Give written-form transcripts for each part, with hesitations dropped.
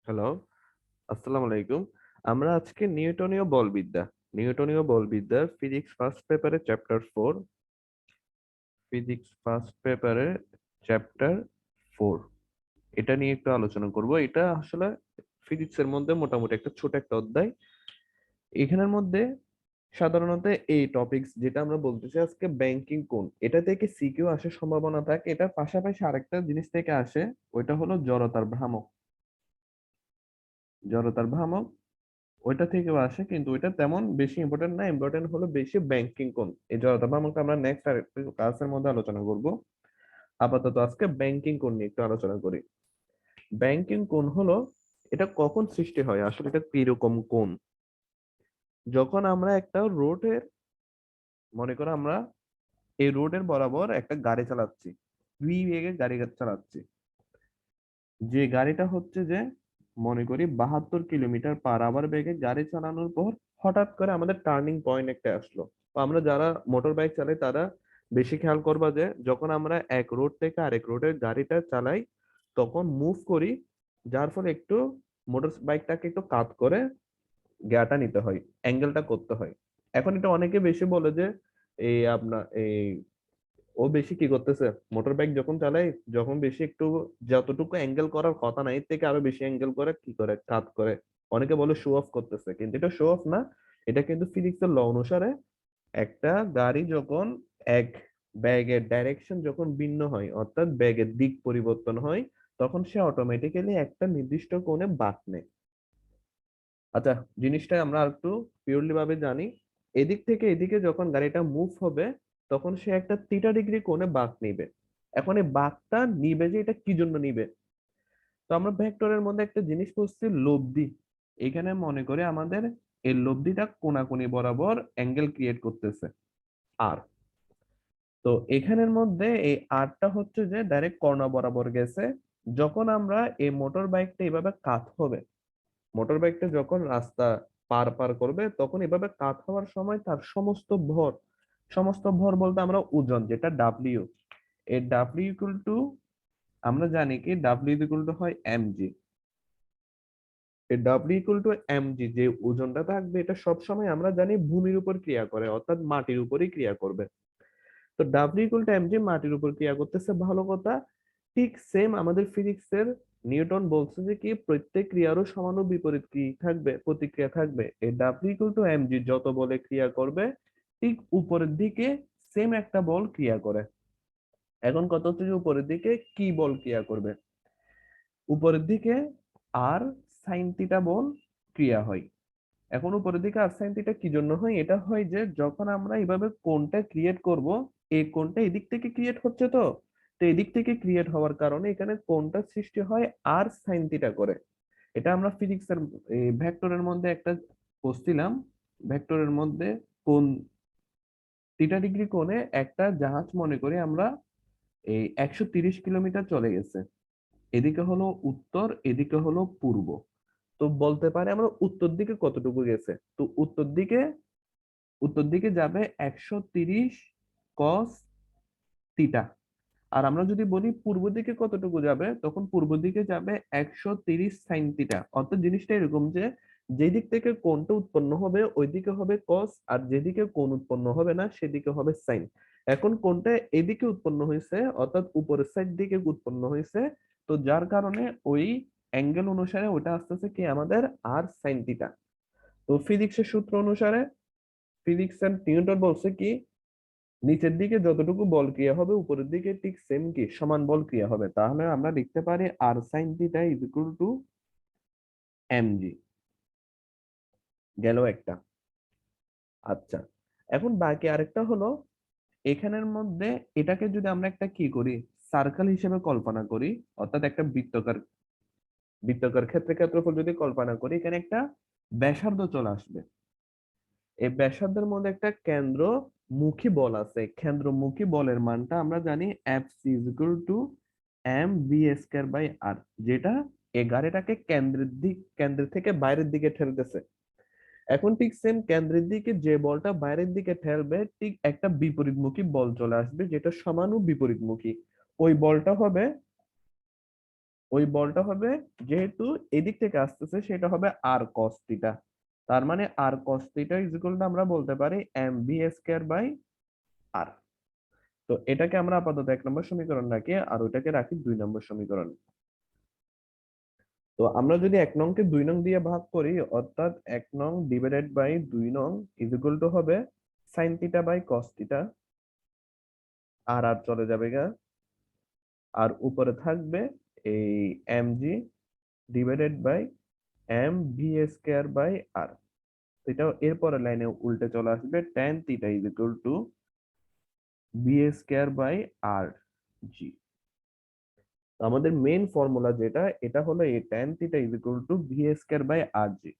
Hello, আসসালামু আলাইকুম। আমরা আজকে নিউটনীয় বলবিদ্যার ফিজিক্স ফার্স্ট পেপারে চ্যাপ্টার 4 এটা নিয়ে একটু আলোচনা করব। এটা আসলে ফিজিক্সের মধ্যে মোটামুটি একটা ছোট একটা অধ্যায়। এখানের মধ্যে সাধারণত এই টপিকস যেটা আমরা বলতেছি আজকে ব্যাংকিং কোণ, এটা থেকে সিকিউ আসার সম্ভাবনা থাকে। এটার পাশাপাশি আরেকটা জিনিস থেকে আসে, ওইটা হলো জড়তার ভ্রামক। ওইটা থেকেও আসে, কিন্তু ওইটা তেমন বেশি ইম্পর্টেন্ট না। ইম্পর্টেন্ট হলো বেশি ব্যাংকিং কোণ। এই জড়তা ভ্রামকটা আমরা নেক্সট আর ক্লাসের মধ্যে আলোচনা করব। আপাতত আজকে ব্যাংকিং কোণ নিয়ে একটু আলোচনা করি। ব্যাংকিং কোণ হলো, এটা কখন সৃষ্টি হয়, আসলে এটা কিরকম কোণ? যখন আমরা একটা রোডের, মনে করো আমরা এই রোডের বরাবর একটা গাড়ি চালাচ্ছি, বেগে গাড়ি চালাচ্ছি, যে গাড়িটা হচ্ছে যে মনে করি 72 কিলোমিটার পার আওয়ার বেগে গাড়ি চালানোর পর হঠাৎ করে আমাদের টার্নিং পয়েন্ট একটা আসলো। তো আমরা যারা মোটর বাইক চালাই তারা বেশি খেয়াল করবা যে যখন আমরা এক রোড থেকে আরেক রোডের গাড়িটা চালাই তখন মুভ করি, যার ফলে একটু মোটর বাইকটাকে একটু কাত করে গিয়ারটা নিতে হয়, অ্যাঙ্গেলটা করতে হয়। এখন এটা অনেকে বেশি বলে যে এই ও বেশি কি করতেছে, মোটর বাইক যখন চালায়, যখন বেশি একটু যতটুকু অ্যাঙ্গেল করার কথা না এর থেকে আরো বেশি অ্যাঙ্গেল করে কি করে কাত করে। অনেকে বলে শো অফ করতেছে, কিন্তু এটা শো অফ না। এটা কিন্তু ফিজিক্সের ল অনুসারে একটা গাড়ি যখন এক ব্যাগের ডাইরেকশন যখন ভিন্ন হয়, অর্থাৎ ব্যাগের দিক পরিবর্তন হয়, তখন সে অটোমেটিক্যালি একটা নির্দিষ্ট কোণে বাঁক নেয়। আচ্ছা, জিনিসটা আমরা একটু পিওরলি ভাবে জানি। এদিক থেকে এদিকে যখন গাড়িটা মুভ হবে তখন সে একটা 30 ডিগ্রি কোণে বাঁক নিবে। এখন এই বাঁকটা নিবে যে এটা কি জন্য নিবে? তো আমরা ভেক্টরের মধ্যে একটা জিনিস পড়ছি, লব্ধি। এখানে মনে করে আমাদের এই লব্ধিটা কোণাকুণি বরাবর অ্যাঙ্গেল ক্রিয়েট করতেছে, আর তো এখানের মধ্যে এই আরটা হচ্ছে যে ডাইরেক্ট কর্ণ বরাবর গেছে। যখন আমরা এই মোটর বাইকটা এইভাবে কাত হবে, মোটর বাইকটা যখন রাস্তা পার পার করবে তখন এভাবে কাত হওয়ার সময় তার সমস্ত ভর বলতে আমরা ওজন, যেটা ডাব্লিউ, এই ডাব্লিউ ইকুয়াল টু, আমরা জানি কি ডাব্লিউ ইকুয়াল টু হয় এমজি। এই ডাব্লিউ ইকুয়াল টু এমজি যে ওজনটা থাকবে, এটা সব সময় আমরা জানি ভূমির উপর ক্রিয়া করে, অর্থাৎ মাটির উপরই ক্রিয়া করবে। তো ডাব্লিউ ইকুয়াল টু এমজি মাটির উপর ক্রিয়া করতেছে, ভালো কথা। ঠিক সেম আমাদের ফিজিক্সের নিউটন বলছে যে কি প্রত্যেক ক্রিয়ারও সমান ও বিপরীত কি থাকবে, প্রতিক্রিয়া থাকবে। এই ডাব্লিউ ইকুয়াল টু এমজি যত বলে ক্রিয়া করবে, ঠিক উপরের দিকে সেম একটা বল ক্রিয়া করে। এখন কত হচ্ছে যে উপরের দিকে কি বল ক্রিয়া করবে? উপরের দিকে আর সাইন থিটা বল ক্রিয়া হয়। এখন উপরের দিকে আর সাইন থিটা কি জন্য হয়? এটা হয় যে যখন আমরা এইভাবে কোণটা ক্রিয়েট করব, এই কোণটা এদিক থেকে ক্রিয়েট হচ্ছে, তো তো এদিক থেকে ক্রিয়েট হওয়ার কারণে এখানে কোণটা সৃষ্টি হয় আর সাইন থিটা করে। এটা আমরা ফিজিক্সের ভেক্টরের মধ্যে একটা পড়ছিলাম। ভেক্টরের মধ্যে কোণ 30 ডিগ্রি কোণে একটা জাহাজ মনে করি আমরা এই 130 কিলোমিটার চলে গেছে। এদিকে হলো উত্তর, এদিকে হলো পূর্ব। তো বলতে পারে আমরা উত্তর দিকে কতটুকু গেছে। তো উত্তর দিকে যাবে 130 কস থিটা। আর আমরা যদি বলি পূর্ব দিকে কতটুকু যাবে, তখন পূর্ব দিকে যাবে 130 সাইন থিটা। অর্থাৎ জিনিসটা এরকম যে যেদিক থেকে কোণটা উৎপন্ন হবে ওই দিকে হবে কস, আর যেদিকে কোণ উৎপন্ন হবে না সেদিকে হবে সাইন। এখন কোণটা এদিকে উৎপন্ন হয়েছে, অর্থাৎ উপরের সাইড দিকে উৎপন্ন হয়েছে। তো যার কারণে ওই অ্যাঙ্গেল অনুসারে ওটা আসতেছে কি আমাদের আর সাইন থিটা। তো ফিজিক্সের সূত্র অনুসারে, ফিজিক্স এন্ড নিউটন বলছে কি নিচের দিকে যতটুকু বল ক্রিয়া হবে উপরের দিকে ঠিক সেম কি সমান বল ক্রিয়া হবে। তাহলে আমরা লিখতে পারি আর sine theta is equal to MG. গেল একটা। আচ্ছা, এখন বাকি আরেকটা হলো, এখানের মধ্যে এটাকে যদি আমরা একটা কি করি, সার্কেল হিসেবে কল্পনা করি, অর্থাৎ একটা বৃত্তকার বৃত্তকার ক্ষেত্রফল যদি কল্পনা করি, এখানে একটা ব্যাসার্ধ চলে আসবে। এই ব্যাসার্ধের মধ্যে একটা কেন্দ্রমুখী বল আছে। কেন্দ্রমুখী বলের মানটা আমরা জানি F C is equal to M V square by R, যেটা এই গাড়িটাকে কেন্দ্রের থেকে বাইরের দিকে ঠেলতেছে। এখন ঠিক সেম কেন্দ্রের দিকে যে বলটা বাইরের দিকে ঠেলবে, ঠিক একটা বিপরীতমুখী বল চলে আসবে যেটা সমান ও বিপরীতমুখী। ওই বলটা হবে ওই বলটা হবে যেহেতু এদিক থেকে আসতেছে সেটা হবে আর কস থিটা। তার মানে আর cos theta is equal to আমরা বলতে পারি M V square by R. তো এটাকে আমরা আপাতত 1 নম্বর সমীকরণ রাখি আর ওইটাকে রাখি 2 নম্বর সমীকরণ। তো আমরা যদি 1 নংকে 2 নং দিয়ে ভাগ করি অর্থাৎ 1 নং ডিভাইডেড বাই 2 নং ইজ ইকুয়াল টু হবে sine theta by cos theta, আর আর চলে যাবে গা, আর উপরে থাকবে এই M G divided by M V square by R. এটা এরপরের লাইনে উল্টে চলে আসবে tan theta is equal to B square by R G. আমাদের মেইন ফর্মুলা যেটা এটা হলো এই tan theta is equal to V square by R G.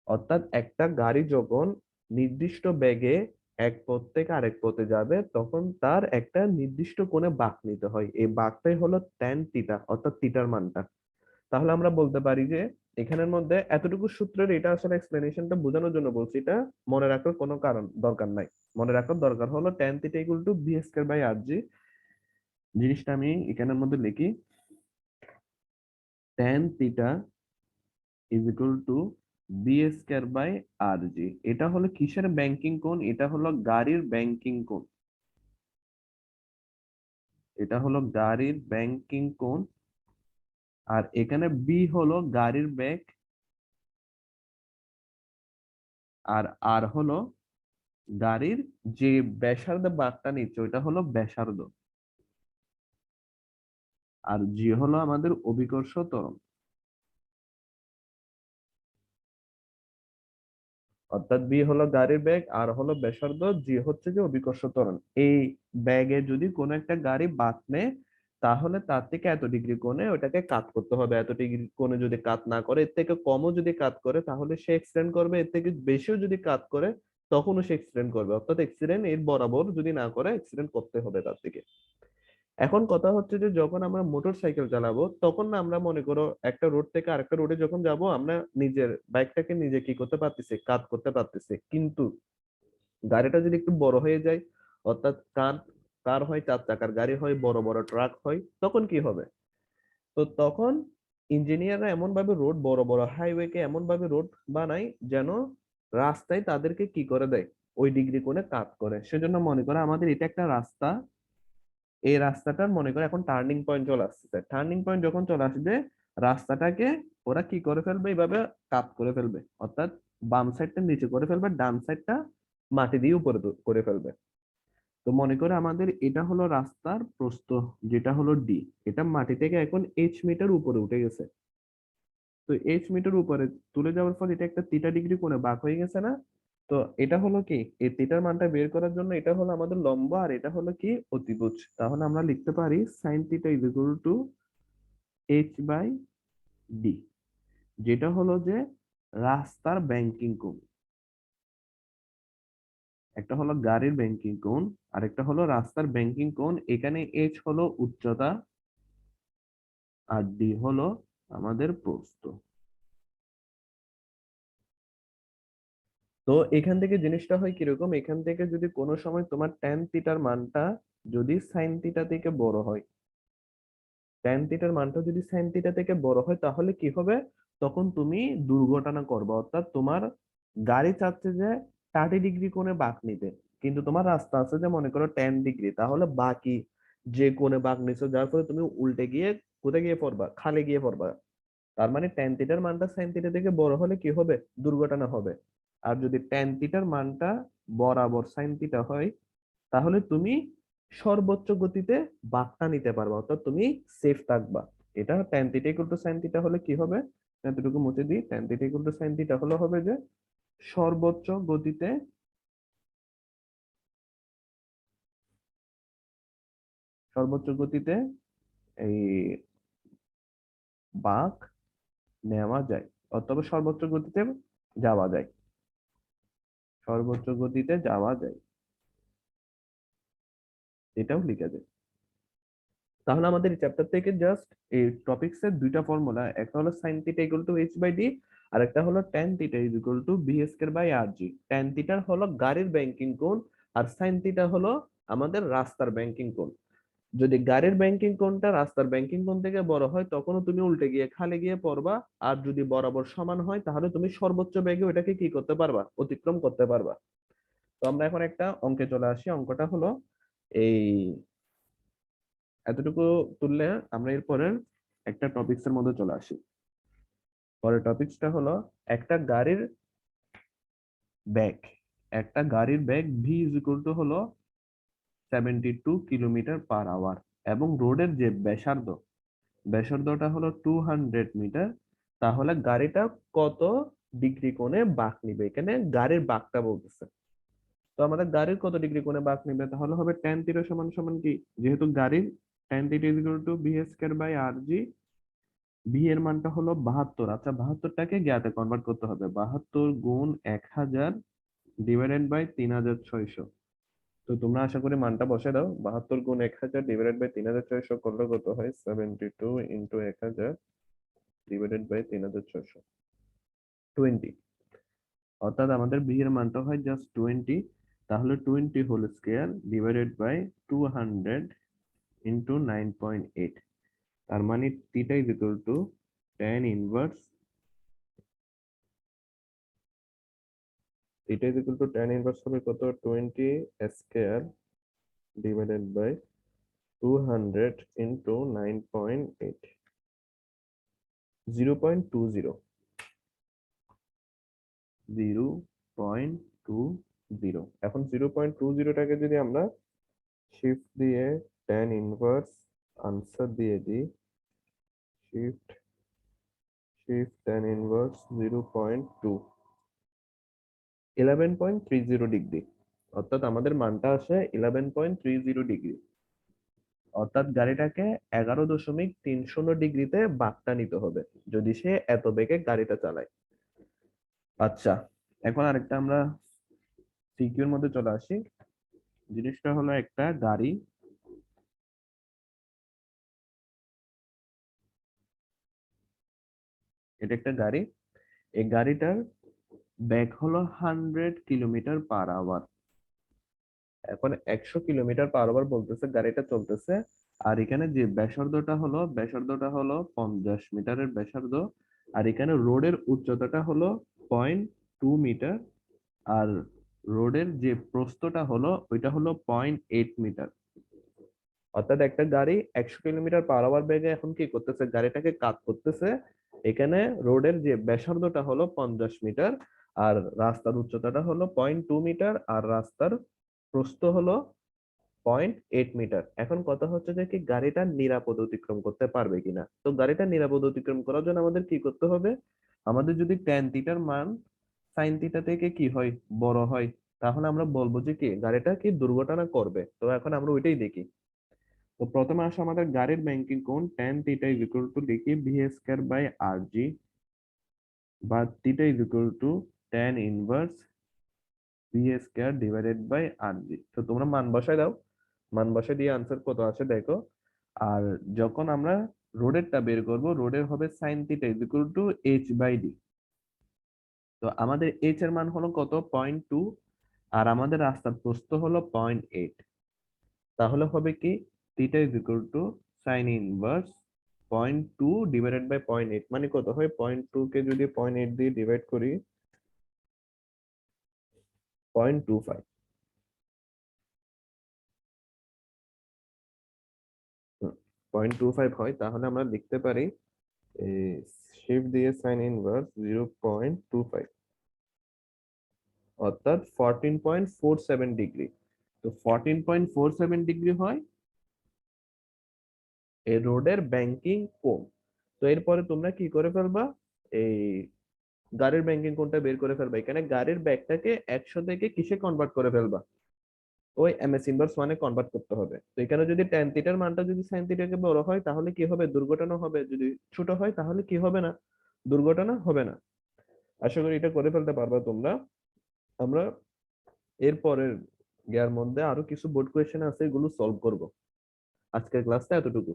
অর্থাৎ একটা গাড়ি যখন নির্দিষ্ট বেগে এক পথ থেকে আরেক পথে যাবে তখন তার একটা নির্দিষ্ট কোণে বাঁক নিতে হয়, এই বাঁকটাই হলো tan থিটা অর্থাৎ থিটার মানটা। তাহলে আমরা বলতে পারি যে এখানের মধ্যে এতটুকু সূত্রের এটা আসলে এক্সপ্লেনেশনটা বোঝানোর জন্য বলছি, এটা মনে রাখার কোনো কারণ দরকার নাই। মনে রাখার দরকার হলো tan theta equal to B square by R G. জিনিসটা আমি এখানের মধ্যে লিখি, tan theta is equal to B square by R G. এটা হলো কিসের ব্যাংকিং কোণ? এটা হলো গাড়ির ব্যাংকিং কোণ। এটা হলো গাড়ির ব্যাংকিং কোণ। আর এখানে বি হলো গাড়ির বেগ, আর আর হলো গাড়ির যে ব্যাসার্ধ বাঁকটা নিচ্ছে ওইটা হলো ব্যাসার্ধ, আর জি হলো আমাদের অভিকর্ষ ত্বরণ। অর্থাৎ বি হলো গাড়ির বেগ, আর হলো ব্যাসার্ধ, জি হচ্ছে যে অভিকর্ষ ত্বরণ। এই ব্যাগে যদি কোনো একটা গাড়ি বাঁক নেয় তাহলে তার থেকে এত ডিগ্রি কোণে ওটাকে কাত করতে হবে। এত ডিগ্রি কোণে যদি কাত না করে, এর থেকে কমও যদি কাত করে তাহলে সে এক্সিডেন্ট করবে, এর থেকে বেশিও যদি কাত করে তখনও সে এক্সিডেন্ট করবে। অর্থাৎ এক্সিডেন্ট এর বরাবর যদি না করে এক্সিডেন্ট করতে হবে তার থেকে। এখন কথা হচ্ছে যে যখন আমরা মোটর সাইকেল চালাবো তখন না আমরা মনে করো একটা রোড থেকে আরেকটা রোডে যখন যাব আমরা নিজের বাইকটাকে নিজে কি করতে পারতেছি, কাত করতে পারতেছি। কিন্তু গাড়িটা যদি একটু বড় হয়ে যায়, অর্থাৎ কার কার হয় 4 চাকার গাড়ি হয়, বড় বড় ট্রাক হয়, তখন কি হবে? তো তখন ইঞ্জিনিয়াররা এমন ভাবে রোড, বড় বড় হাইওয়েকে এমন ভাবে রোড বানায় যেন রাস্তায় তাদেরকে কি করে দেয়, ওই ডিগ্রি কোণে কাত করে। সেজন্য মনে করো আমাদের এটা একটা রাস্তা, এই রাস্তাটার মনে করো এখন টার্নিং পয়েন্ট চলে আসছে। টার্নিং পয়েন্ট যখন চলে আসবে রাস্তাটাকে ওরা কি করে ফেলবে, এইভাবে কাত করে ফেলবে। অর্থাৎ বাম সাইডটা নিচে করে ফেলবে, ডান সাইডটা মাটি দিয়ে উপরে করে ফেলবে। তো মনে করে আমাদের এটা হলো রাস্তার প্রস্থ, যেটা হলো ডি। এটা মাটি থেকে এখন এইচ মিটার উপরে উঠে গেছে। তো এইচ মিটার উপরে তুলে যাওয়ার ফলে এটা একটা থিটা ডিগ্রি কোণে বাঁক হয়ে গেছে না? তো এটা হলো কি, এই থিটার মানটা বের করার জন্য এটা হলো আমাদের লম্ব আর এটা হলো কি অতিভুজ। তাহলে আমরা লিখতে পারি sine theta is equal to H by D, যেটা হলো যে রাস্তার ব্যাংকিং কোণ। একটা হলো গাড়ির ব্যাংকিং কোণ আর একটা হলো রাস্তার ব্যাংকিং কোণ। এখানে এইচ হলো উচ্চতা আর ডি হলো আমাদের প্রস্থ। তো এখান থেকে জিনিসটা হয় কিরকম, এখান থেকে যদি কোনো সময় তোমার ট্যান থিটার মানটা যদি সাইন থিটা থেকে বড় হয়, ট্যান থিটার মানটা যদি সাইন থিটা থেকে বড় হয় তাহলে কি হবে, তখন তুমি দুর্ঘটনা করবে। অর্থাৎ তোমার গাড়ি চাচ্ছে যে 30 ডিগ্রি কোণে বাঁক নিতে, কিন্তু তোমার রাস্তা আছে যে মনে করো 10 ডিগ্রি, তাহলে বাকি যে কোণে বাঁক নিছো যার ফলে তুমি উল্টে গিয়ে কোথায় গিয়ে পড়বা, খালে গিয়ে পড়বা। তার মানে ট্যান থিটার মানটা সাইন থিটা থেকে বড় হলে কি হবে, দুর্ঘটনা হবে। আর যদি ট্যান থিটার মানটা বরাবর সাইন থিটা হয় তাহলে তুমি সর্বোচ্চ গতিতে বাঁকটা নিতে পারবা, অর্থাৎ তুমি সেফ থাকবা। এটা tan theta equal to sine theta হলে কি হবে, এতটুকু মুছে দিই, tan theta equal to sine theta হলে হবে যে সর্বোচ্চ গতিতে, সর্বোচ্চ গতিতে এই বাঁক নেওয়া যায়, অথবা সর্বোচ্চ গতিতে যাওয়া যায়, সর্বোচ্চ গতিতে যাওয়া যায়, এটাও লিখা যায়। তাহলে আমাদের এই চ্যাপ্টার থেকে জাস্ট এই টপিকস এর দুইটা ফর্মুলা, একটা হলো sine theta equal to H by D আর একটা হলো tan theta is equal to B square by R G. Tan theta হলো গাড়ির ব্যাংকিং কোণ আর সাইন থিটা হলো আমাদের রাস্তার ব্যাংকিং কোণ। যদি গাড়ির ব্যাংকিং কোণটা রাস্তার ব্যাংকিং কোণ থেকে বড় হয় তখনও তুমি উল্টে গিয়ে খালে গিয়ে পড়বা। আর যদি বরাবর সমান হয় তাহলে তুমি সর্বোচ্চ বেগে ওটাকে কি করতে পারবা, অতিক্রম করতে পারবা। তো আমরা এখন একটা অঙ্কে চলে আসি। অঙ্কটা হলো এই এতটুকু তুললে আমরা এরপরে একটা টপিকস এর মধ্যে চলে আসি। পরের টপিকসটা হলো একটা গাড়ির ব্যাগ। একটা গাড়ির bag V is equal two হলো 72 কিলোমিটার পার আওয়ার এবং রোডের যে ব্যাসার্ধটা হলো 200 মিটার। তাহলে গাড়িটা কত ডিগ্রি কোণে বাঁক নিবে, এখানে গাড়ির বাঁকটা বলতেছে। তো আমাদের গাড়ির কত ডিগ্রি কোণে বাঁক নিবে, তাহলে হবে tan থিটা সমান সমান কি, যেহেতু গাড়ির tan theta is equal to B square by R G. B এর মানটা হলো 72। আচ্ছা 72টাকে জ্ঞাতে কনভার্ট করতে হবে। 72 গুণ 1000 ডিভাইডেড বাই 3600। তো তোমরা আশা করি মানটা বসে দাও। 72 গুণ 1000 ডিভাইডেড বাই 3600 করলে কত হয়, 72 ইন্টু 1000 ডিভাইডেড বাই 3600, 20। অর্থাৎ আমাদের বি এর মানটা হয় জাস্ট 20। তাহলে 20 whole square divided by 200 into 9.8। তার মানে theta is equal to tan inverse, theta is equal to tan inverse হবে কত, 20 স্কয়ার ডিভাইডেড বাই 200 ইন্টু 9.8, 0.20, 0.20। এখন 0.20টাকে যদি আমরা শিফট দিয়ে tan ইনভার্স আনসার দিয়ে দিই, shift shift tan inverse 0.2, 11.30 degree. অর্থাৎ আমাদের মানটা আসে 11.30 ডিগ্রি। অর্থাৎ গাড়িটাকে 11.30 ডিগ্রিতে বাঁকটা নিতে হবে যদি সে এত বেগে গাড়িটা চালায়। আচ্ছা এখন আরেকটা আমরা সিকিউর মধ্যে চলে আসি। জিনিসটা হলো একটা গাড়ি, এটা একটা গাড়ি। এই গাড়িটার বেগ হলো 100 কিলোমিটার পার আওয়ার। এখন 100 কিলোমিটার পার আওয়ার বলতেছে গাড়িটা চলতেছে। আর এখানে যে ব্যাসার্ধটা হলো 50 মিটারের ব্যাসার্ধ। আর এখানে রোডের উচ্চতাটা হলো 0.2 মিটার। আর রোডের যে প্রস্থটা হলো ওইটা হলো 0.8 মিটার। অর্থাৎ একটা গাড়ি 100 কিলোমিটার পার আওয়ার বেগে এখন কি করতেছে, গাড়িটাকে কাট করতেছে। এখানে রোডের যে ব্যাসার্ধটা হলো 50 মিটার, আর রাস্তার উচ্চতাটা হলো 0.2 মিটার, আর রাস্তার প্রস্থ হলো 0.8 মিটার। এখন কথা হচ্ছে যে কি গাড়িটা নিরাপদ অতিক্রম করতে পারবে কিনা। তো গাড়িটা নিরাপদ অতিক্রম করার জন্য আমাদের কি করতে হবে, আমাদের যদি ট্যান থিটার মান সাইন থিটা থেকে কি হয়, বড় হয়, তাহলে আমরা বলবো যে কি গাড়িটা কি দুর্ঘটনা করবে। তো এখন আমরা ওইটাই দেখি। তো প্রথমে আসে আমাদের গাড়ির ব্যাংকিং কোণ tan theta is equal to লিখি V square by R G, বা theta is equal to tan inverse V square divided by R G. তো তোমরা মান বসায় দাও, মান বসায় দিয়ে আনসার কত আসে দেখো। আর যখন আমরা রোডেরটা বের করব, রোডের হবে sine theta is equal to H by D. তো আমাদের এইচ এর মান হলো কত, 0.2। আর আমাদের রাস্তার প্রস্থ হলো 0.8। তাহলে হবে কি theta is equal to sine inverse 0.2 divided by 0.8, মানে কত হয়, 0.2 কে যদি 0.8 দিয়ে ডিভাইড করি, 0.25। 0.25 হয়, তাহলে আমরা লিখতে পারি শিফট দিয়ে সাইন ইনভার্স 0.25, অর্থাৎ 14.47 ডিগ্রি। তো 14.47 ডিগ্রি হয় এই রোডের ব্যাংকিং কোণ। তো এরপরে তোমরা কি করে ফেলবা, এই গাড়ির ব্যাংকিং কোণটা বের করে ফেলবা। এখানে গাড়ির ব্যাগটাকে 100 থেকে কিসে কনভার্ট করে ফেলবা, ওই এমএস ইনভার্স মানে কনভার্ট করতে হবে। তো এখানে যদি ট্যান থিটার মানটা যদি সাইন থিটাকে বড় হয় তাহলে কি হবে, দুর্ঘটনা হবে। যদি ছোট হয় তাহলে কি হবে না, দুর্ঘটনা হবে না। আশা করি এটা করে ফেলতে পারবা তোমরা। আমরা এরপরের ইয়ার মধ্যে আরো কিছু বোর্ড কোয়েশ্চেন আছে, এগুলো সলভ করব। আজকের ক্লাসটা এতটুকু।